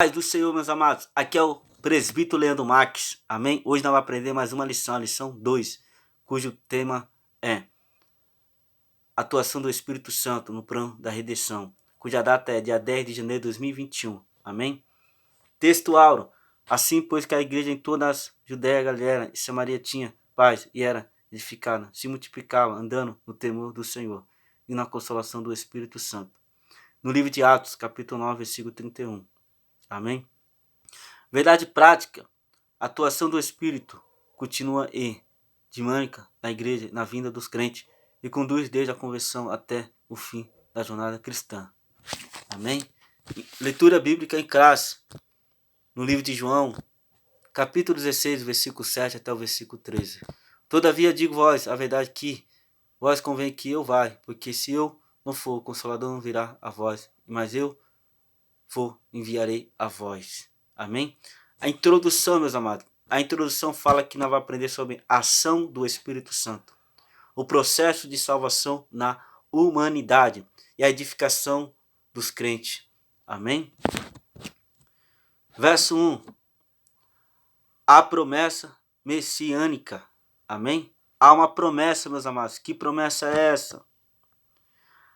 Paz do Senhor, meus amados. Aqui é o presbítero Leandro Marques. Amém? Hoje nós vamos aprender mais uma lição, a lição 2, cujo tema é atuação do Espírito Santo no plano da redenção, cuja data é dia 10 de janeiro de 2021. Amém? Texto áureo. Assim, pois que a igreja em toda a Judéia, Galiléia e Samaria tinha paz e era edificada, se multiplicava, andando no temor do Senhor e na consolação do Espírito Santo. No livro de Atos, capítulo 9, versículo 31. Amém? Verdade prática. A atuação do Espírito continua dinâmica na igreja, na vinda dos crentes, e conduz desde a conversão até o fim da jornada cristã. Amém? Leitura bíblica em classe, no livro de João, capítulo 16, versículo 7 até o versículo 13. Todavia digo vós a verdade que vós convém que eu vá, porque se eu não for, o Consolador não virá a vós, mas eu for, enviarei a vós. Amém? A introdução, meus amados. A introdução fala que nós vamos aprender sobre a ação do Espírito Santo, o processo de salvação na humanidade e a edificação dos crentes. Amém? Verso 1. A promessa messiânica. Amém? Há uma promessa, meus amados. Que promessa é essa?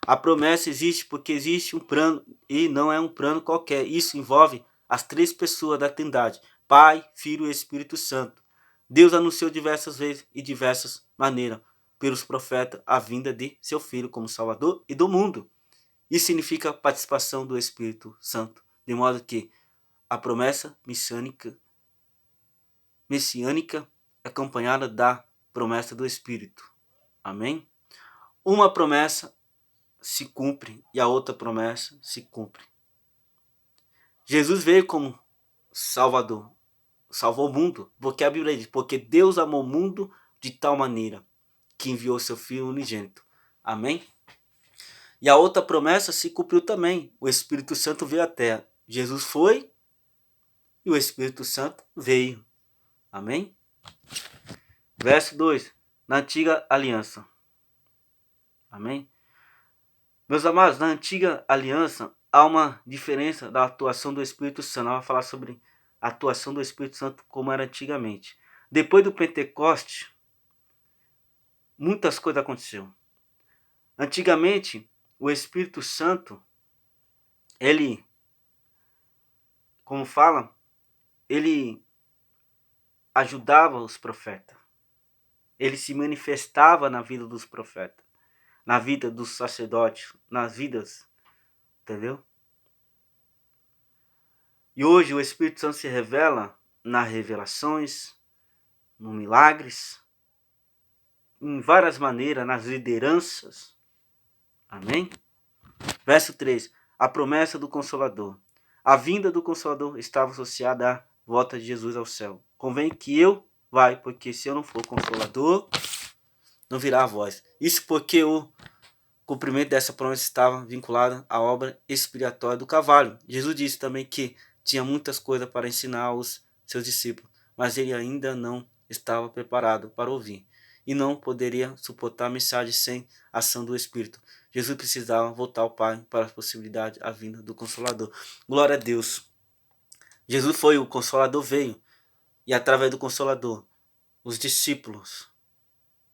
A promessa existe porque existe um plano e não é um plano qualquer. Isso envolve as três pessoas da Trindade: Pai, Filho e Espírito Santo. Deus anunciou diversas vezes e diversas maneiras pelos profetas a vinda de seu Filho como Salvador e do mundo. Isso significa participação do Espírito Santo, de modo que a promessa messiânica é acompanhada da promessa do Espírito. Amém? Uma promessa se cumpre e a outra promessa se cumpre. Jesus veio como Salvador, salvou o mundo, porque a Bíblia diz, porque Deus amou o mundo de tal maneira que enviou seu Filho unigênito. Amém? E a outra promessa se cumpriu também. O Espírito Santo veio à terra. Jesus foi e o Espírito Santo veio. Amém? Verso 2. Na antiga aliança. Amém? Meus amados, na antiga aliança há uma diferença da atuação do Espírito Santo. Nós vamos falar sobre a atuação do Espírito Santo como era antigamente. Depois do Pentecoste, muitas coisas aconteceram. Antigamente, o Espírito Santo, ele, como fala, ele ajudava os profetas. Ele se manifestava na vida dos profetas, na vida dos sacerdotes, nas vidas, entendeu? E hoje o Espírito Santo se revela nas revelações, nos milagres, em várias maneiras, nas lideranças. Amém? Verso 3. A promessa do Consolador. A vinda do Consolador estava associada à volta de Jesus ao céu. Convém que eu vá, porque se eu não for Consolador, não virá a vós. Isso porque o cumprimento dessa promessa estava vinculado à obra expiatória do Calvário. Jesus disse também que tinha muitas coisas para ensinar aos seus discípulos, mas ele ainda não estava preparado para ouvir e não poderia suportar a mensagem sem a ação do Espírito. Jesus precisava voltar ao Pai para a possibilidade, a vinda do Consolador. Glória a Deus. Jesus foi, o Consolador veio, e através do Consolador, os discípulos,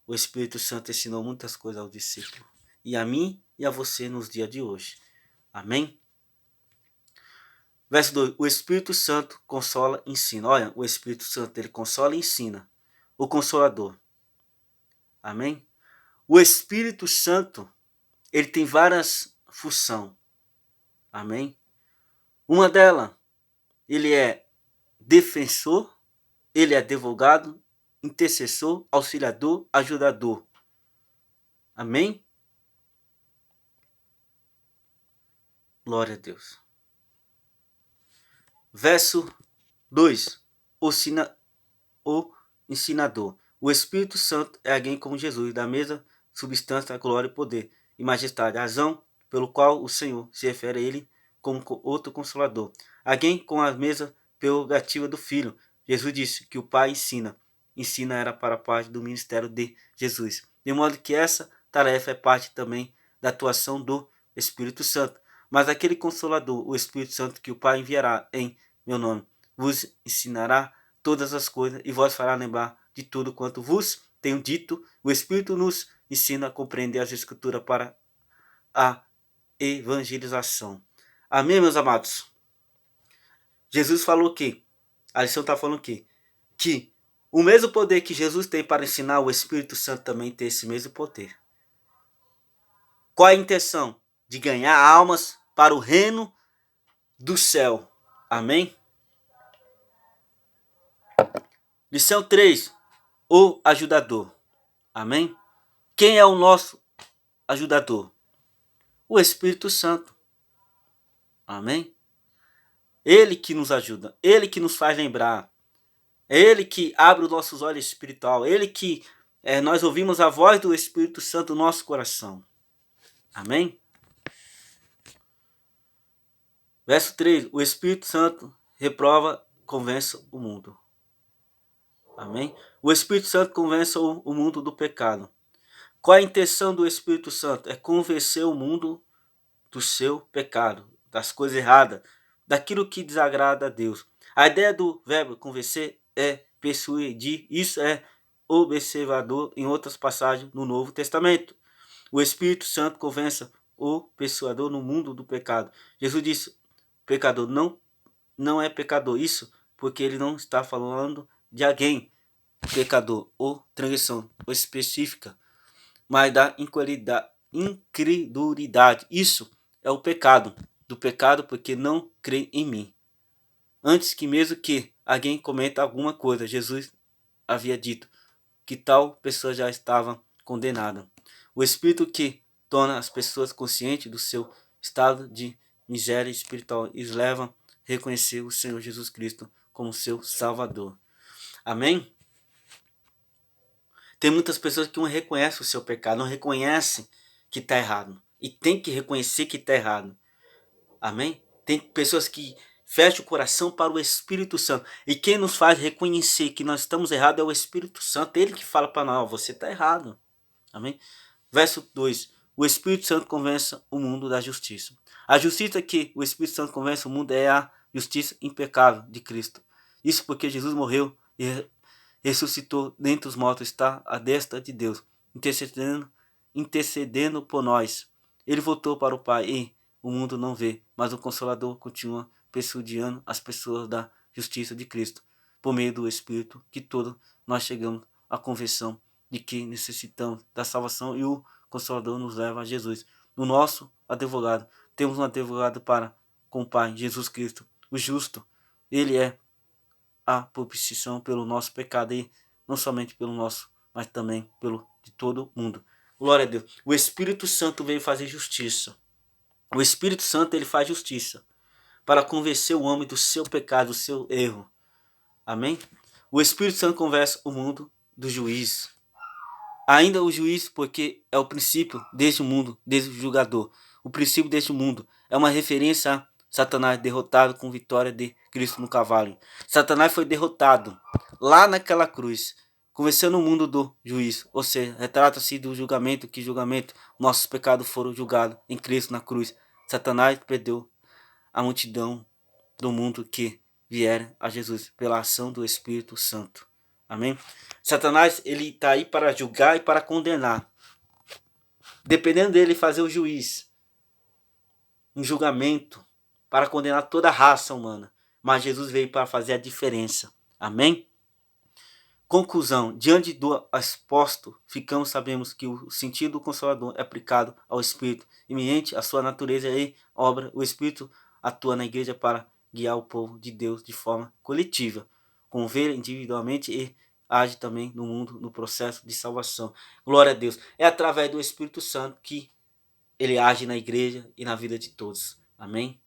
o Espírito Santo ensinou muitas coisas aos discípulos, e a mim e a você nos dias de hoje. Amém? Verso 2. O Espírito Santo consola e ensina. Olha, o Espírito Santo, ele consola e ensina. O Consolador. Amém? O Espírito Santo, ele tem várias funções. Amém? Uma delas, ele é defensor, ele é advogado, intercessor, auxiliador, ajudador. Amém? Glória a Deus. Verso 2. O ensinador. O Espírito Santo é alguém como Jesus, da mesma substância, glória e poder e majestade, a razão pelo qual o Senhor se refere a ele como outro consolador. Alguém com a mesma prerrogativa do Filho. Jesus disse que o Pai ensina. Ensina era para parte do ministério de Jesus. De modo que essa tarefa é parte também da atuação do Espírito Santo. Mas aquele Consolador, o Espírito Santo, que o Pai enviará em meu nome, vos ensinará todas as coisas e vos fará lembrar de tudo quanto vos tenho dito. O Espírito nos ensina a compreender as Escrituras para a evangelização. Amém, meus amados? Jesus falou que, a lição está falando que o mesmo poder que Jesus tem para ensinar, o Espírito Santo também tem esse mesmo poder. Qual é a intenção? De ganhar almas para o reino do céu. Amém? Lição 3. O ajudador. Amém? Quem é o nosso ajudador? O Espírito Santo. Amém? Ele que nos ajuda. Ele que nos faz lembrar. É Ele que abre os nossos olhos espiritual. Ele que nós ouvimos a voz do Espírito Santo no nosso coração. Amém? Verso 3. O Espírito Santo reprova, convence o mundo. Amém? O Espírito Santo convence o mundo do pecado. Qual a intenção do Espírito Santo? É convencer o mundo do seu pecado, das coisas erradas, daquilo que desagrada a Deus. A ideia do verbo convencer é persuadir. Isso é observador em outras passagens no Novo Testamento. O Espírito Santo convence o persuador no mundo do pecado. Jesus disse: pecador não é pecador. Isso porque ele não está falando de alguém pecador ou transgressão ou específica, mas da incredulidade. Isso é o pecado. Do pecado porque não crê em mim. Antes que mesmo que alguém cometa alguma coisa, Jesus havia dito que tal pessoa já estava condenada. O Espírito que torna as pessoas conscientes do seu estado de miséria espiritual e os leva a reconhecer o Senhor Jesus Cristo como seu Salvador. Amém? Tem muitas pessoas que não reconhecem o seu pecado, não reconhecem que está errado. E tem que reconhecer que está errado. Amém? Tem pessoas que fecham o coração para o Espírito Santo. E quem nos faz reconhecer que nós estamos errados é o Espírito Santo. Ele que fala para nós: você está errado. Amém? Verso 2. O Espírito Santo convence o mundo da justiça. A justiça que o Espírito Santo convence o mundo é a justiça impecável de Cristo. Isso porque Jesus morreu e ressuscitou dentre os mortos, está à destra de Deus, intercedendo por nós. Ele voltou para o Pai e o mundo não vê, mas o Consolador continua persuadindo as pessoas da justiça de Cristo, por meio do Espírito, que todos nós chegamos à convicção de que necessitamos da salvação e o Consolador nos leva a Jesus. O nosso advogado, temos um advogado para com o Pai, Jesus Cristo, o justo. Ele é a propiciação pelo nosso pecado e não somente pelo nosso, mas também pelo de todo mundo. Glória a Deus. O Espírito Santo veio fazer justiça. O Espírito Santo ele faz justiça para convencer o homem do seu pecado, do seu erro. Amém? O Espírito Santo convence o mundo do juiz. Ainda o juiz, porque é o princípio deste mundo, deste julgador. O princípio deste mundo é uma referência a Satanás derrotado com vitória de Cristo no cavalo. Satanás foi derrotado lá naquela cruz, convencendo o mundo do juiz. Ou seja, retrata-se do julgamento, que julgamento nossos pecados foram julgados em Cristo na cruz. Satanás perdeu a multidão do mundo que vier a Jesus pela ação do Espírito Santo. Amém? Satanás, ele está aí para julgar e para condenar. Dependendo dele fazer o juiz, um julgamento para condenar toda a raça humana. Mas Jesus veio para fazer a diferença. Amém? Conclusão. Diante do exposto, sabemos que o sentido do Consolador é aplicado ao Espírito. E mediante a sua natureza e obra, o Espírito atua na igreja para guiar o povo de Deus de forma coletiva, conver individualmente e age também no mundo no processo de salvação. Glória a Deus. É através do Espírito Santo que ele age na igreja e na vida de todos. Amém?